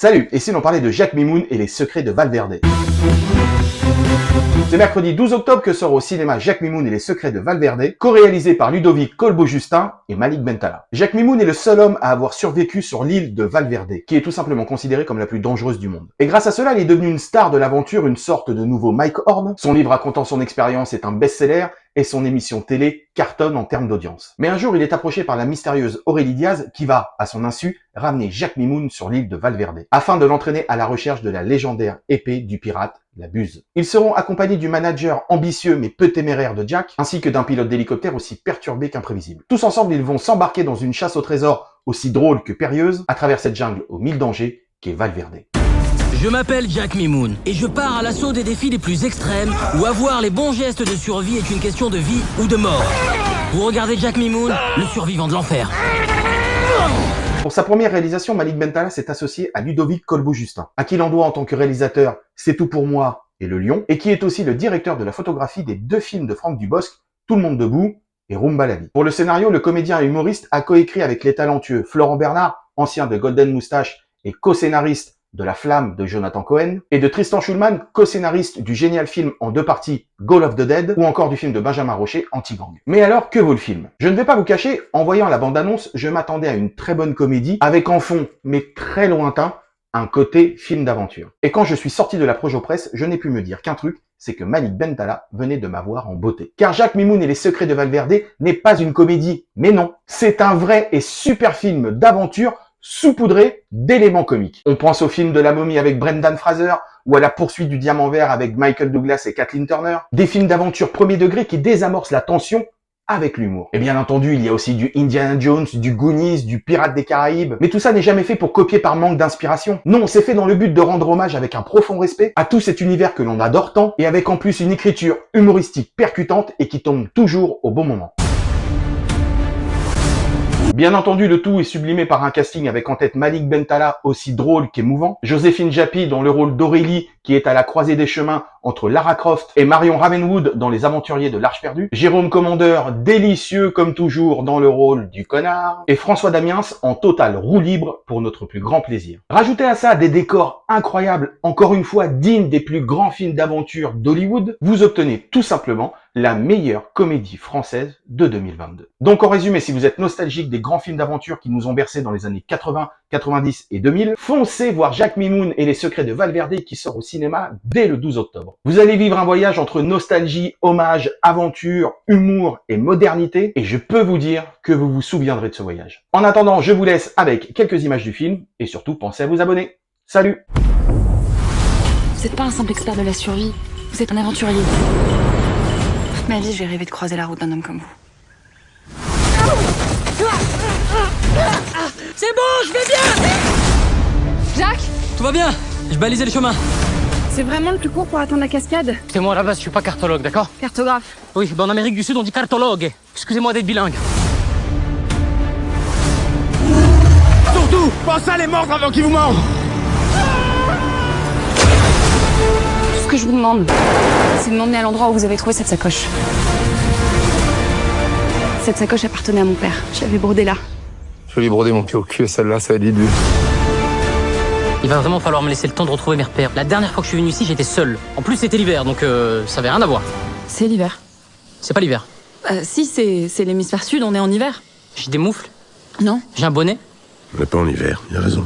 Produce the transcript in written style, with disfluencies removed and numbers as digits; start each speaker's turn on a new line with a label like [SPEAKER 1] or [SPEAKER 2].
[SPEAKER 1] Salut, et si l'on parlait de Jacques Mimoun et les secrets de Valverde. C'est mercredi 12 octobre que sort au cinéma Jacques Mimoun et les secrets de Valverde, co-réalisé par Ludovic Colbeau-Justin et Malik Bentala. Jacques Mimoun est le seul homme à avoir survécu sur l'île de Valverde, qui est tout simplement considérée comme la plus dangereuse du monde. Et grâce à cela, il est devenu une star de l'aventure, une sorte de nouveau Mike Horn. Son livre racontant son expérience est un best-seller, et son émission télé cartonne en termes d'audience. Mais un jour, il est approché par la mystérieuse Aurélie Diaz qui va, à son insu, ramener Jacques Mimoun sur l'île de Valverde, afin de l'entraîner à la recherche de la légendaire épée du pirate, la Buse. Ils seront accompagnés du manager ambitieux mais peu téméraire de Jack, ainsi que d'un pilote d'hélicoptère aussi perturbé qu'imprévisible. Tous ensemble, ils vont s'embarquer dans une chasse au trésor aussi drôle que périlleuse, à travers cette jungle aux 1000 dangers qu'est Valverde.
[SPEAKER 2] Je m'appelle Jacques Mimoun et je pars à l'assaut des défis les plus extrêmes où avoir les bons gestes de survie est une question de vie ou de mort. Vous regardez Jacques Mimoun, le survivant de l'enfer.
[SPEAKER 1] Pour sa première réalisation, Malik Bentala s'est associé à Ludovic Colbeau-Justin, à qui l'on doit en tant que réalisateur C'est tout pour moi et Le Lion, et qui est aussi le directeur de la photographie des deux films de Franck Dubosc, Tout le monde debout et Rumba la vie. Pour le scénario, le comédien et humoriste a coécrit avec les talentueux Florent Bernard, ancien de Golden Moustache et co-scénariste de La Flamme de Jonathan Cohen, et de Tristan Schulman, co-scénariste du génial film en 2 parties Goal of the Dead, ou encore du film de Benjamin Rocher, Anti-Gang. Mais alors, que vaut le film? Je ne vais pas vous cacher, en voyant la bande-annonce, je m'attendais à une très bonne comédie, avec en fond, mais très lointain, un côté film d'aventure. Et quand je suis sorti de la Projo-Presse, je n'ai pu me dire qu'un truc, c'est que Malik Bentala venait de m'avoir en beauté. Car Jacques Mimoun et les secrets de Valverde n'est pas une comédie, mais non, c'est un vrai et super film d'aventure saupoudré d'éléments comiques. On pense au film de la momie avec Brendan Fraser, ou à la poursuite du diamant vert avec Michael Douglas et Kathleen Turner. Des films d'aventure premier degré qui désamorcent la tension avec l'humour. Et bien entendu, il y a aussi du Indiana Jones, du Goonies, du Pirates des Caraïbes. Mais tout ça n'est jamais fait pour copier par manque d'inspiration. Non, c'est fait dans le but de rendre hommage avec un profond respect à tout cet univers que l'on adore tant, et avec en plus une écriture humoristique percutante et qui tombe toujours au bon moment. Bien entendu, le tout est sublimé par un casting avec en tête Malik Bentala, aussi drôle qu'émouvant, Joséphine Japy dans le rôle d'Aurélie, qui est à la croisée des chemins entre Lara Croft et Marion Ravenwood dans Les Aventuriers de l'Arche perdue, Jérôme Commandeur, délicieux comme toujours dans le rôle du connard, et François Damiens en totale roue libre pour notre plus grand plaisir. Rajoutez à ça des décors incroyables, encore une fois dignes des plus grands films d'aventure d'Hollywood, vous obtenez tout simplement la meilleure comédie française de 2022. Donc en résumé, si vous êtes nostalgique des grands films d'aventure qui nous ont bercés dans les années 80, 90 et 2000, foncez voir Jacques Mimoun et les secrets de Valverde qui sort au cinéma dès le 12 octobre. Vous allez vivre un voyage entre nostalgie, hommage, aventure, humour et modernité, et je peux vous dire que vous vous souviendrez de ce voyage. En attendant, je vous laisse avec quelques images du film, et surtout pensez à vous abonner. Salut!
[SPEAKER 3] Vous n'êtes pas un simple expert de la survie, vous êtes un aventurier. Toute ma vie, j'ai rêvé de croiser la route d'un homme comme vous.
[SPEAKER 2] C'est bon, je vais bien!
[SPEAKER 3] Jacques,
[SPEAKER 2] Tout va bien, je balisais le chemin.
[SPEAKER 3] c'est vraiment le plus court pour atteindre la cascade?
[SPEAKER 2] C'est moi à la base, je suis pas cartologue, d'accord?
[SPEAKER 3] Cartographe.
[SPEAKER 2] Oui, ben en Amérique du Sud, on dit cartologue. Excusez-moi d'être bilingue.
[SPEAKER 4] Surtout, pensez à les mordre avant qu'ils vous mordent.
[SPEAKER 3] Tout ce que je vous demande, c'est de m'emmener à l'endroit où vous avez trouvé cette sacoche. Cette sacoche appartenait à mon père. Je l'avais brodée là.
[SPEAKER 4] Je vais lui broder mon pied au cul et celle-là, ça va être lui.
[SPEAKER 2] Il va vraiment falloir me laisser le temps de retrouver mes repères. La dernière fois que je suis venu ici, j'étais seul. En plus, c'était l'hiver, donc ça avait rien à voir.
[SPEAKER 3] C'est l'hiver.
[SPEAKER 2] C'est pas l'hiver.
[SPEAKER 3] Si, c'est l'hémisphère sud, on est en hiver.
[SPEAKER 2] J'ai des moufles,
[SPEAKER 3] Non?
[SPEAKER 2] j'ai un bonnet.
[SPEAKER 5] On n'est pas en hiver, il a raison.